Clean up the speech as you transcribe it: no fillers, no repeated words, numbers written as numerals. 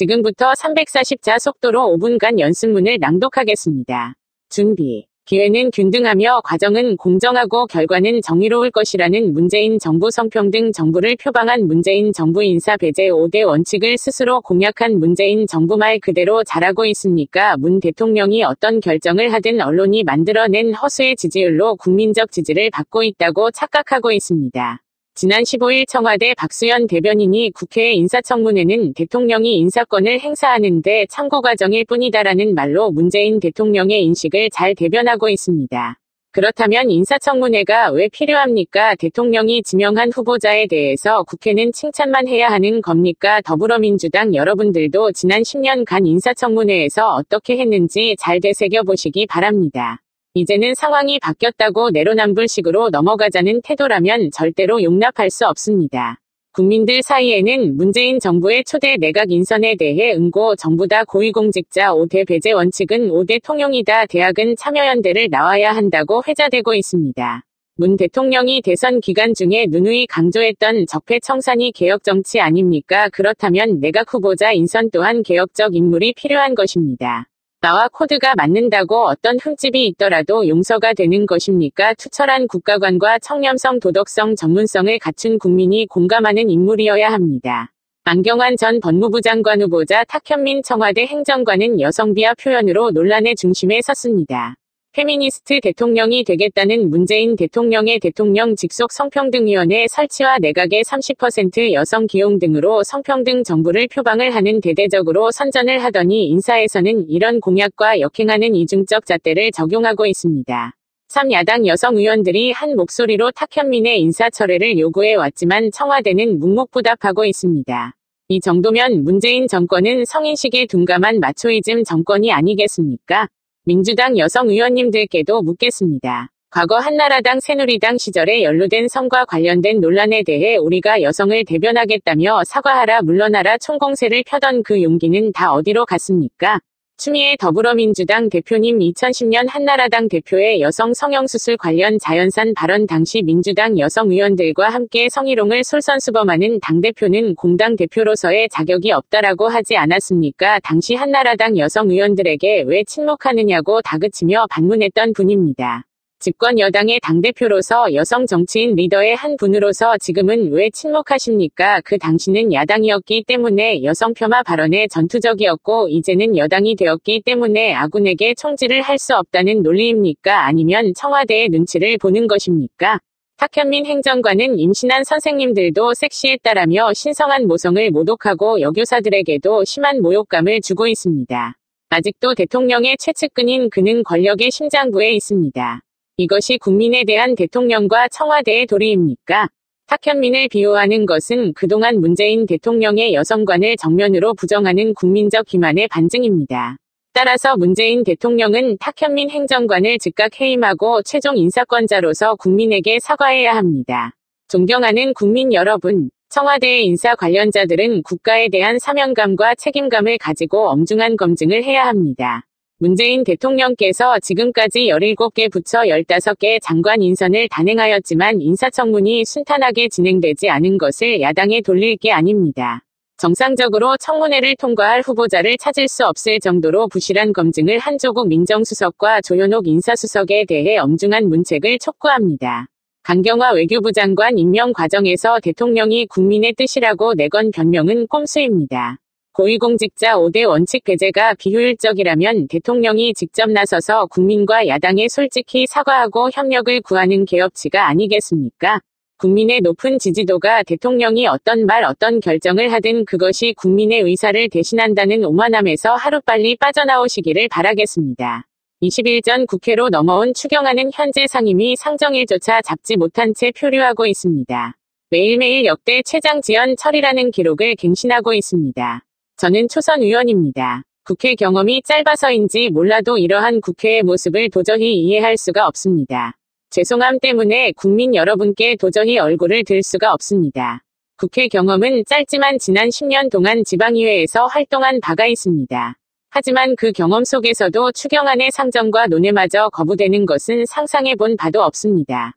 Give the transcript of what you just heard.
지금부터 340자 속도로 5분간 연습문을 낭독하겠습니다. 준비. 기회는 균등하며 과정은 공정하고 결과는 정의로울 것이라는 문재인 정부 성평등 정부를 표방한 문재인 정부 인사 배제 5대 원칙을 스스로 공약한 문재인 정부 말 그대로 잘하고 있습니까? 문 대통령이 어떤 결정을 하든 언론이 만들어낸 허수의 지지율로 국민적 지지를 받고 있다고 착각하고 있습니다. 지난 15일 청와대 박수현 대변인이 국회 인사청문회는 대통령이 인사권을 행사하는 데 참고 과정일 뿐이다라는 말로 문재인 대통령의 인식을 잘 대변하고 있습니다. 그렇다면 인사청문회가 왜 필요합니까? 대통령이 지명한 후보자에 대해서 국회는 칭찬만 해야 하는 겁니까? 더불어민주당 여러분들도 지난 10년간 인사청문회에서 어떻게 했는지 잘 되새겨보시기 바랍니다. 이제는 상황이 바뀌었다고 내로남불식으로 넘어가자는 태도라면 절대로 용납할 수 없습니다. 국민들 사이에는 문재인 정부의 초대 내각 인선에 대해 응고 전부 다 고위공직자 5대 배제 원칙은 5대 통용이다. 대학은 참여연대를 나와야 한다고 회자되고 있습니다. 문 대통령이 대선 기간 중에 누누이 강조했던 적폐청산이 개혁정치 아닙니까? 그렇다면 내각 후보자 인선 또한 개혁적 인물이 필요한 것입니다. 나와 코드가 맞는다고 어떤 흠집이 있더라도 용서가 되는 것입니까? 투철한 국가관과 청렴성, 도덕성, 전문성을 갖춘 국민이 공감하는 인물이어야 합니다. 안경환 전 법무부 장관 후보자 탁현민 청와대 행정관은 여성비하 표현으로 논란의 중심에 섰습니다. 페미니스트 대통령이 되겠다는 문재인 대통령의 대통령 직속 성평등위원회 설치와 내각의 30% 여성 기용 등으로 성평등 정부를 표방을 하는 대대적으로 선전을 하더니 인사에서는 이런 공약과 역행하는 이중적 잣대를 적용하고 있습니다. 3야당 여성 의원들이 한 목소리로 탁현민의 인사 철회를 요구해 왔지만 청와대는 묵묵부답하고 있습니다. 이 정도면 문재인 정권은 성인식에 둔감한 마초이즘 정권이 아니겠습니까? 민주당 여성 의원님들께도 묻겠습니다. 과거 한나라당 새누리당 시절에 연루된 성과 관련된 논란에 대해 우리가 여성을 대변하겠다며 사과하라 물러나라 총공세를 펴던 그 용기는 다 어디로 갔습니까? 추미애 더불어민주당 대표님 2010년 한나라당 대표의 여성 성형수술 관련 자연산 발언 당시 민주당 여성 의원들과 함께 성희롱을 솔선수범하는 당대표는 공당 대표로서의 자격이 없다라고 하지 않았습니까? 당시 한나라당 여성 의원들에게 왜 침묵하느냐고 다그치며 반문했던 분입니다. 집권 여당의 당대표로서 여성 정치인 리더의 한 분으로서 지금은 왜 침묵하십니까? 그 당시는 야당이었기 때문에 여성 폄하 발언에 전투적이었고 이제는 여당이 되었기 때문에 아군에게 총질을 할 수 없다는 논리입니까? 아니면 청와대의 눈치를 보는 것입니까? 탁현민 행정관은 임신한 선생님들도 섹시했다라며 신성한 모성을 모독하고 여교사들에게도 심한 모욕감을 주고 있습니다. 아직도 대통령의 최측근인 그는 권력의 심장부에 있습니다. 이것이 국민에 대한 대통령과 청와대의 도리입니까? 탁현민을 비호하는 것은 그동안 문재인 대통령의 여성관을 정면으로 부정하는 국민적 기만의 반증입니다. 따라서 문재인 대통령은 탁현민 행정관을 즉각 해임하고 최종 인사권자로서 국민에게 사과해야 합니다. 존경하는 국민 여러분, 청와대의 인사 관련자들은 국가에 대한 사명감과 책임감을 가지고 엄중한 검증을 해야 합니다. 문재인 대통령께서 지금까지 17개 부처 15개 장관 인선을 단행하였지만 인사청문이 순탄하게 진행되지 않은 것을 야당에 돌릴 게 아닙니다. 정상적으로 청문회를 통과할 후보자를 찾을 수 없을 정도로 부실한 검증을 한 조국 민정수석과 조현옥 인사수석에 대해 엄중한 문책을 촉구합니다. 강경화 외교부 장관 임명 과정에서 대통령이 국민의 뜻이라고 내건 변명은 꼼수입니다. 고위공직자 5대 원칙 배제가 비효율적이라면 대통령이 직접 나서서 국민과 야당에 솔직히 사과하고 협력을 구하는 개업치가 아니겠습니까? 국민의 높은 지지도가 대통령이 어떤 말 어떤 결정을 하든 그것이 국민의 의사를 대신한다는 오만함에서 하루빨리 빠져나오시기를 바라겠습니다. 20일 전 국회로 넘어온 추경안은 현재 상임위 상정일조차 잡지 못한 채 표류하고 있습니다. 매일매일 역대 최장 지연 처리라는 기록을 갱신하고 있습니다. 저는 초선 의원입니다. 국회 경험이 짧아서인지 몰라도 이러한 국회의 모습을 도저히 이해할 수가 없습니다. 죄송함 때문에 국민 여러분께 도저히 얼굴을 들 수가 없습니다. 국회 경험은 짧지만 지난 10년 동안 지방의회에서 활동한 바가 있습니다. 하지만 그 경험 속에서도 추경안의 상정과 논의마저 거부되는 것은 상상해 본 바도 없습니다.